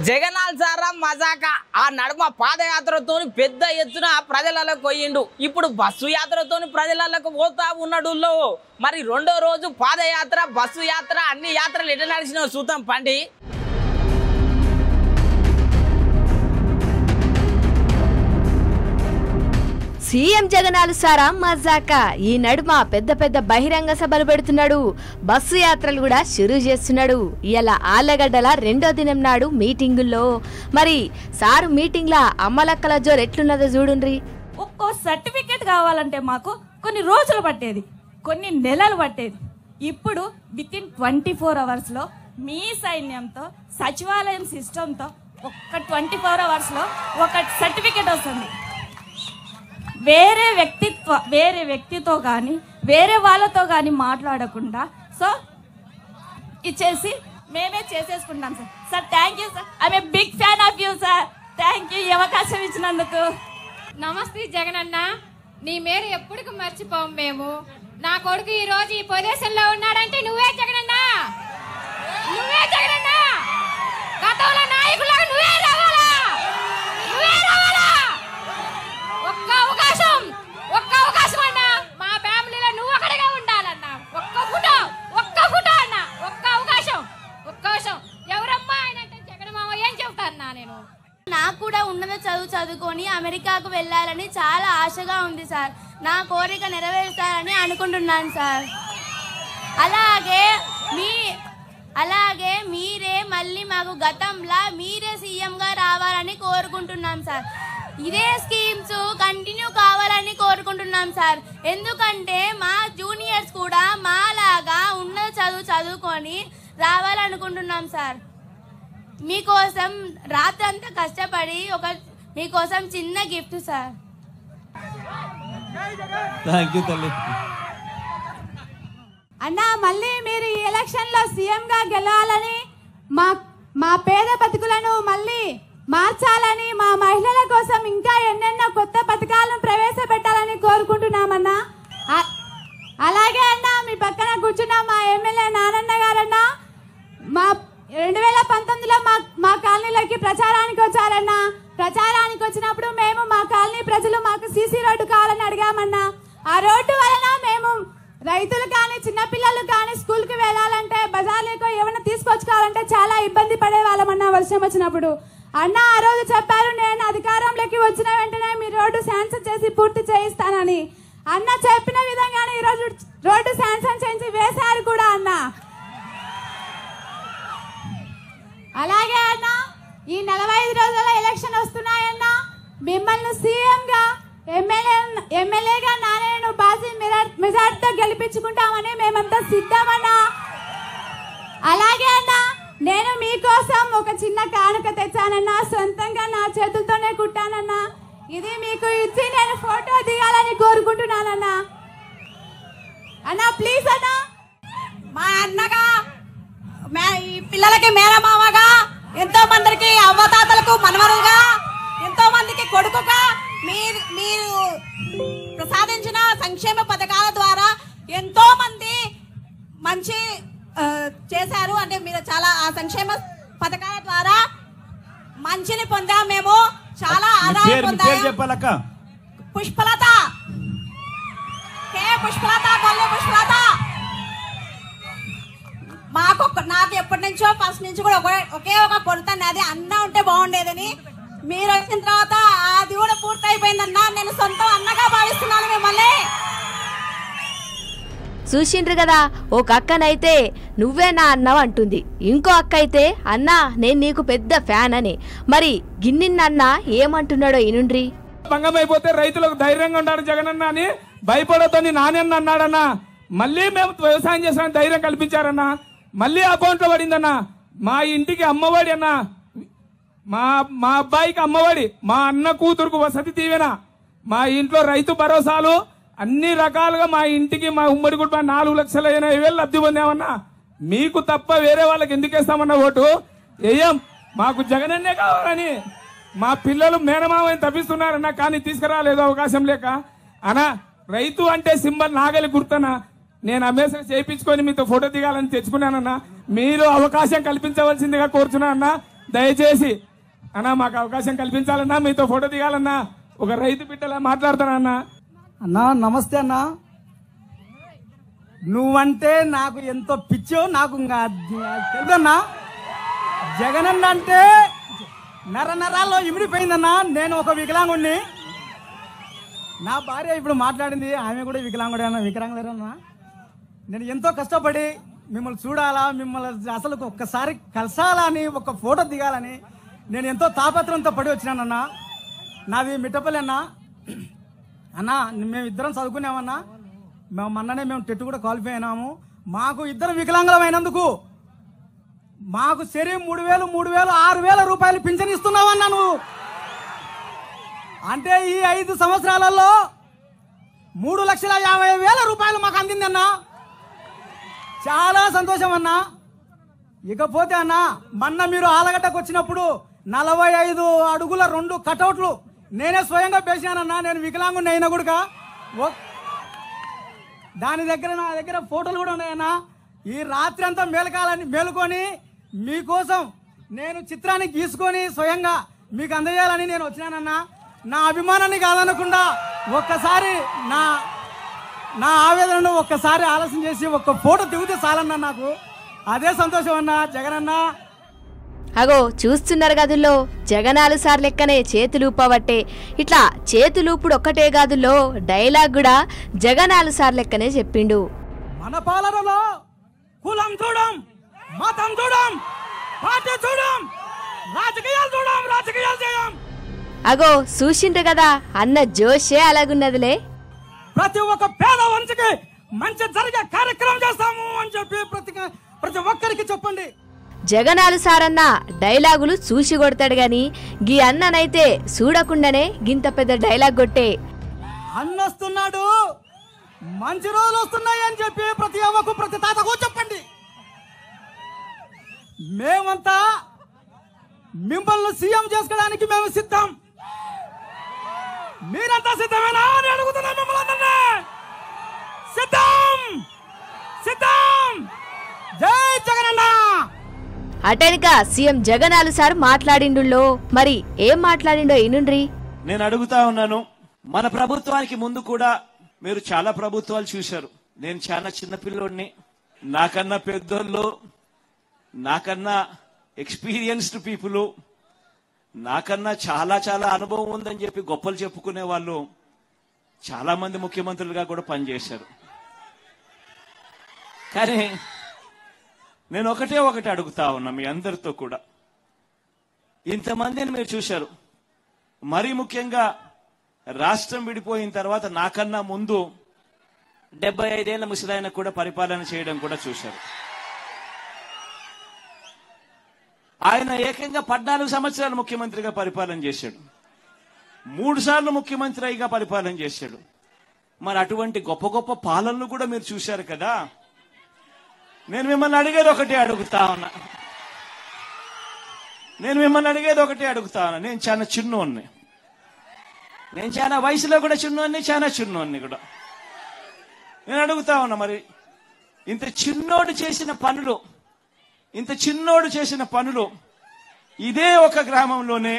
జగనాల్ సారా మజాక ఆ నడుమ పాదయాత్రతో పెద్ద ఎత్తున ప్రజలకు పోయిండు. ఇప్పుడు బస్సు యాత్రతో ప్రజలకు పోతా ఉన్నాడు. మరి రెండో రోజు పాదయాత్ర, బస్సు యాత్ర, అన్ని యాత్రలు ఎట్లా నడిచిన చూద్దాం పండి. సీఎం జగనాలు సారా మజాక ఈ నడుమ పెద్ద పెద్ద బహిరంగ సభలు పెడుతున్నాడు. బస్సు యాత్రలు కూడా షురూ చేస్తున్నాడు. ఇలా ఆళ్లగడ్డల రెండో దినం నాడు మీటింగుల్లో మరి సారు మీటింగ్ లా అమ్మలక్కల జోరు ఎట్లున్నదో చూడుండ్రి. ఒక్కో సర్టిఫికేట్ కావాలంటే మాకు కొన్ని రోజులు పట్టేది, కొన్ని నెలలు పట్టేది. ఇప్పుడు విత్ ఇన్ 24 hours లో మీ సైన్యంతో సచివాలయం సిస్టంతో ఒక్క 24 hours లో ఒక సర్టిఫికేట్ వస్తుంది. వేరే వ్యక్తితో కానీ వేరే వాళ్ళతో కానీ మాట్లాడకుండా సో ఇచ్చేసి మేమే చేసేసుకుంటాం sir. Sir thank you sir, I'm a big fan of you sir. Thank you ఈ అవకాశం ఇచ్చినందుకు. నమస్తే జగనన్న, నీ మేర ఎప్పటికి మర్చిపోం మేము. నా కొడుకు ఈ రోజు ఈ పొజిషన్లో ఉన్నాడంటే నువ్వే జగనన్న, నువ్వే జగనన్న. గతంలో నాయకులాగా నువ్వే రావాలా, నువ్వే రావాలా. ఒక్క అవకాశం అన్నా మా ఫ్యామిలీలో నువ్వు ఒకటిగా ఉండాలన్నా. ఒక్క ఫోటో అన్న, ఒక్క అవకాశం. ఎవరమ్మా ఆయన అంటే జగన్ మామ ఏం చెబుతాన్నా నేను. నాకు కూడా ఉన్నత చదువుకొని అమెరికాకు వెళ్ళాలని చాలా ఆశగా ఉంది సార్. నా కోరిక నెరవేరుస్తారని అనుకుంటున్నాను సార్. అలాగే మీరే మళ్ళీ మాకు గతంలా మీరే సీఎంగా రావాలని కోరుకుంటున్నాం సార్. ఇదే స్కీమ్స్ కంటిన్యూ కావాలని కోరుకుంటున్నాం సార్. ఎందుకంటే మా జూనియర్స్ కూడా మాలాగా ఉన్నత చదువుకొని రావాలనుకుంటున్నాం సార్. మీకోసం రాత్రంతా కష్టపడి మీకోసం చిన్న గిఫ్ట్ సార్. అన్నా, మళ్ళీ మీరు ఈ ఎలక్షన్ లో సీఎం గా గెలవాలని, మా పేద బతుకులను మళ్ళీ మార్చాలని, మా మహిళల కోసం ఇంకా ఎన్నెన్నో కొత్త పథకాలను ప్రవేశపెట్టాలని కోరుకుంటున్నామన్నా. అలాగే అన్నా, మీ పక్కన కూర్చున్న మా ఎమ్మెల్యే నానన్న గారన్నా 2019లో మా కాలనీలోకి ప్రచారానికి వచ్చారన్నా. ప్రచారానికి వచ్చినప్పుడు మేము మా కాలనీ ప్రజలు మాకు సీసీ రోడ్డు కావాలని అడిగామన్నా. ఆ రోడ్డు వలన మేము రైతులు కానీ చిన్నపిల్లలు కానీ స్కూల్ కి వెళ్ళాలంటే బజార్లకు ఏమైనా తీసుకొచ్చుకోవాలంటే చాలా ఇబ్బంది పడే వాళ్ళమన్నా వర్షం వచ్చినప్పుడు. అన్న ఆ రోజు చెప్పారు, నేను అధికారంలోకి వచ్చిన వెంటనే మీ రోడ్డు శాంక్షన్ చేసి పూర్తి చేయిస్తానని. అన్న చెప్పిన విధంగానే ఈ రోజు రోడ్డు శాంక్షన్ చేసి వేశారు కూడా అన్న. అలాగే అన్న, ఈ 45 రోజుల ఎలక్షన్ వస్తున్నాయన్న. మిమ్మల్ని సీఎం గా ఎమ్మెల్యేగా నానేను బాజీ మెజార్టీతో గెలిపించుకుంటామని మేమంతా సిద్ధమన్నా. అలాగే అన్న, నేను మీకోసం ఒక చిన్న కానుక తెచ్చానన్నా. సొంతంగా నా చేతులతోనే కుట్టానన్నా. ఇది మీకు ఇచ్చి నేను ఫోటో దిగాలని కోరుకుంటున్నానన్నా. అన్నా ప్లీజ్ అన్నా. మా అన్నగా ఈ పిల్లలకి మేనమామగా, ఎంతో మందికి అవ్వతాతలకు మనవరుగా, ఎంతో మందికి కొడుకుగా మీరు ప్రసాదించిన సంక్షేమ పథకాల ద్వారా ఎంతో మంది మంచి చేశారు. అంటే మీరు చాలా ఆ సంక్షేమ పథకాల ద్వారా మంచిని పొందాం. మేము చాలా ఆదాయం పొందాం. పుష్పలత, కొల్లు పుష్పలత. నాకు ఎప్పటి నుంచో ఫస్ట్ నుంచి కూడా ఒకే ఒక కొడుతాను, అది అన్న ఉంటే బాగుండేదని. మీరు వచ్చిన తర్వాత అది కూడా పూర్తి అయిపోయిందన్నా. నేను సొంతం అన్నగా భావిస్తున్నాను మిమ్మల్ని. చూసిండ్రు కదా, ఒక అక్కనైతే నువ్వే నా అన్నవ అంటుంది, ఇంకో అక్క అయితే అన్నా నేను నీకు పెద్ద ఫ్యాన్ అని. మరి గిన్నిన్న ఏమంటున్నాడో ఇనుండ్రి. భంగమైపోతే రైతులకు ధైర్యంగా ఉంటాడు జగనన్న అని భయపడొద్దని నానన్న అన్నాడన్నా. మళ్ళీ మేము వ్యవసాయం చేసామని ధైర్యం కల్పించారన్నా. మళ్ళీ అకౌంట్లో పడిందన్నా. మా ఇంటికి అమ్మఒడి అన్నా, మా అబ్బాయికి అమ్మఒడి, మా అన్న కూతురుకు వసతి దీవెన, మా ఇంట్లో రైతు భరోసాలు, అన్ని రకాలుగా మా ఇంటికి మా ఉమ్మడి కుటుంబం 4,80,000 లబ్ధి పొందామన్నా. మీకు తప్ప వేరే వాళ్ళకి ఎందుకు వేస్తామన్నా ఓటు వేయం. మాకు జగనన్నే కావాలని మా పిల్లలు మేనమామని తప్పిస్తున్నారన్నా, కానీ తీసుకురాలేదు అవకాశం లేక. అన్నా రైతు అంటే సింబల్ నాగలి గుర్తనా. నేను అమేసరి చేయించుకొని మీతో ఫోటో దిగాలని తెచ్చుకున్నానన్నా. మీరు అవకాశం కల్పించవలసిందిగా కోరుచున్నా అన్నా. దయచేసి అన్నా మాకు అవకాశం కల్పించాలన్నా, మీతో ఫోటో దిగాలన్నా, ఒక రైతు బిడ్డలా మాట్లాడతానన్నా. అన్నా నమస్తే అన్నా. నువ్వంటే నాకు ఎంతో పిచ్చో నాకు తెలుదన్నా. జగనన్న అంటే నరాల్లో ఇమిడిపోయిందన్నా. నేను ఒక వికలాంగుడిని, నా భార్య ఇప్పుడు మాట్లాడింది, ఆమె కూడా వికలాంగులేరన్నా. నేను ఎంతో కష్టపడి మిమ్మల్ని చూడాలా, మిమ్మల్ని అసలు ఒక్కసారి కలసాలని, ఒక ఫోటో దిగాలని నేను ఎంతో తాపత్రంతో పడి వచ్చినానన్నా. నాది మిట్టపల్లి అన్నా. అన్నా మేము ఇద్దరం చదువుకున్నామన్నా. మొన్ననే మేము టెట్ కూడా క్వాలిఫై అయినాము. మాకు ఇద్దరు వికలాంగులం అయినందుకు మాకు సరే 3,000, 6,000 రూపాయలు పింఛన్ ఇస్తున్నావన్నా నువ్వు. అంటే ఈ 5 సంవత్సరాలలో 3,50,000 రూపాయలు మాకు అందిందన్నా. చాలా సంతోషం అన్నా. ఇకపోతే అన్నా, మొన్న మీరు ఆలగడ్డకు వచ్చినప్పుడు 45 అడుగుల 2 కటౌట్లు నేనే స్వయంగా పేసానన్నా. నేను వికలాంగుని అయినా కూడా దాని దగ్గర నా దగ్గర ఫోటోలు కూడా ఉన్నాయన్నా. ఈ రాత్రి అంతా మేలుకొని మీకోసం నేను చిత్రాన్ని గీసుకొని స్వయంగా మీకు అందజేయాలని నేను వచ్చినానన్నా. నా అభిమానాన్ని కాదనకుండా ఒక్కసారి నా ఆవేదనను ఒక్కసారి ఆలోచన చేసి ఒక్క ఫోటో దిగితే చాలన్నా. నాకు అదే సంతోషం అన్నా. జగనన్నా అగో చూస్తున్నారు గదుల్లో జగనాలు సార్ లెక్కనే చేతులూపబట్టే. ఇట్లా చేతులూపుడు ఒక్కటే గదుల్లో డైలాగ్ కూడా జగనాలు సార్ లెక్కనే చెప్పిండు. మన పాలనలో కులం చూడం, మతం చూడం, పార్టీ చూడం, రాజకీయాలు చేయం. అగో చూసిండ్రు కదా అన్న జోషే అలాగున్నదిలే. ప్రతి ఒక్క పేద వంశకి మంచి జరిగే కార్యక్రమం చేస్తాము అని చెప్పి ప్రతి ఒక్కరికి చెప్పండి. జగనాలు సారన్న డైలాగులు చూసి కొడతాడు గాని గీ అన్ననైతే చూడకుండానే గింత పెద్ద డైలాగ్ కొట్టే. అన్నొస్తున్నాడు, మంచి రోజులు వస్తున్నాయి అని చెప్పి ప్రతి అవ్వకు ప్రతి తాతకు చెప్పండి. మేమంతా మిమ్మల్ని సీఎం చేసుకోవడానికి మేము సిద్ధం. మీరంతా సిద్ధమేనా అని అడుగుతున్నాం మిమ్మల్ని. సిద్ధం. జై జగనన్న. అటెనక సీఎం జగనాలు సార్ మాట్లాడిండులో, మరి ఏం మాట్లాడిండో ఇనుండ్రి. నేను అడుగుతా ఉన్నాను, మన ప్రభుత్వానికి ముందు కూడా మీరు చాలా ప్రభుత్వాలు చూశారు. నేను చాలా చిన్నపిల్లోడిని. నాకన్నా పెద్దోళ్ళు, నాకన్నా ఎక్స్పీరియన్స్డ్ పీపుల్, నాకన్నా చాలా చాలా అనుభవం ఉందని చెప్పి గొప్పలు చెప్పుకునే వాళ్ళు చాలా మంది ముఖ్యమంత్రులుగా కూడా పనిచేశారు. కానీ నేను ఒకటి అడుగుతా ఉన్నా మీ అందరితో కూడా. ఇంతమందిని మీరు చూశారు. మరీ ముఖ్యంగా రాష్ట్రం విడిపోయిన తర్వాత నాకన్నా ముందు 75 ఏళ్ల ముసలాయన కూడా పరిపాలన చేయడం కూడా చూశారు. ఆయన ఏకంగా 14 సంవత్సరాలు ముఖ్యమంత్రిగా పరిపాలన చేశాడు. 3 సార్లు ముఖ్యమంత్రిగా పరిపాలన చేశాడు. మరి అటువంటి గొప్ప గొప్ప పాలనలు కూడా మీరు చూశారు కదా. నేను మిమ్మల్ని అడిగేది ఒకటే అడుగుతా ఉన్నా. నేను చాలా చిన్నోన్ని, నేను చాలా వయసులో కూడా చాలా చిన్నోన్ని కూడా. నేను అడుగుతా ఉన్నా, మరి ఇంత చిన్నోడు చేసిన పనులు ఇదే ఒక గ్రామంలోనే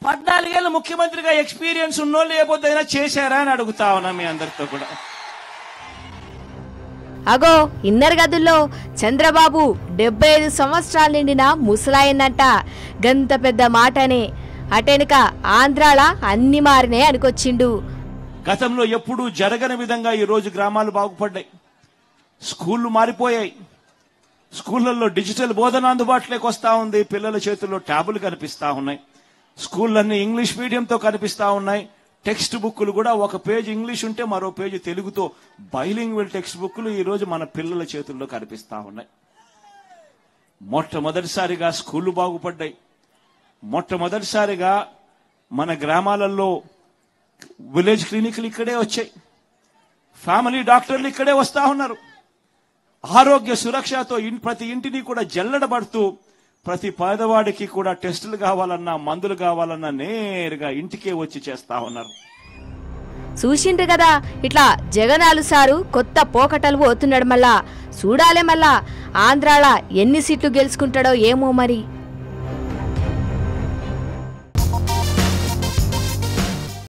14 ఏళ్ళ ముఖ్యమంత్రిగా ఎక్స్పీరియన్స్ ఉన్నోళ్ళు ఏపోద్దైనా చేశారా అని అడుగుతా ఉన్నా మీ అందరితో కూడా. అగో ఇన్నర్ గదుల్లో చంద్రబాబు 75 సంవత్సరాలు నిండిన ముసలాయన్నంట. గంత పెద్ద మాటనే. అటెనక ఆంధ్రాల అన్ని మారినే అనుకొచ్చిండు. గతంలో ఎప్పుడూ జరగని విధంగా ఈ రోజు గ్రామాలు బాగుపడ్డాయి. స్కూళ్లు మారిపోయాయి. స్కూళ్లలో డిజిటల్ బోధన అందుబాటులోకి వస్తా ఉంది. పిల్లల చేతుల్లో ట్యాబులు కనిపిస్తా ఉన్నాయి. స్కూళ్ళన్నీ ఇంగ్లీష్ మీడియంతో కనిపిస్తా ఉన్నాయి. టెక్స్ట్ బుక్లు కూడా ఒక పేజ్ ఇంగ్లీష్ ఉంటే మరో పేజ్ తెలుగుతో బైలింగ్వల్ టెక్స్ట్ బుక్లు ఈ రోజు మన పిల్లల చేతుల్లో కనిపిస్తా ఉన్నాయి. మొట్టమొదటిసారిగా స్కూళ్లు బాగుపడ్డాయి. మొట్టమొదటిసారిగా మన గ్రామాలలో విలేజ్ క్లినిక్లు ఇక్కడే వచ్చాయి. ఫ్యామిలీ డాక్టర్లు ఇక్కడే వస్తా ఉన్నారు. ఆరోగ్య సురక్షతో ప్రతి ఇంటిని కూడా జల్లెడబడుతూ ప్రతి పేదవాడికి కూడా టెస్టులు కావాలన్నా, మందులు కావాలన్నా నేరుగా ఇంటికే వచ్చి చేస్తా ఉన్నారు. చూసిండ్రు కదా ఇట్లా జగనాలు సారు కొత్త పోకటలు పోతున్నాడు. మళ్ళా చూడాలే మళ్ళా ఆంధ్రాల ఎన్ని సీట్లు గెలుచుకుంటాడో ఏమో మరి.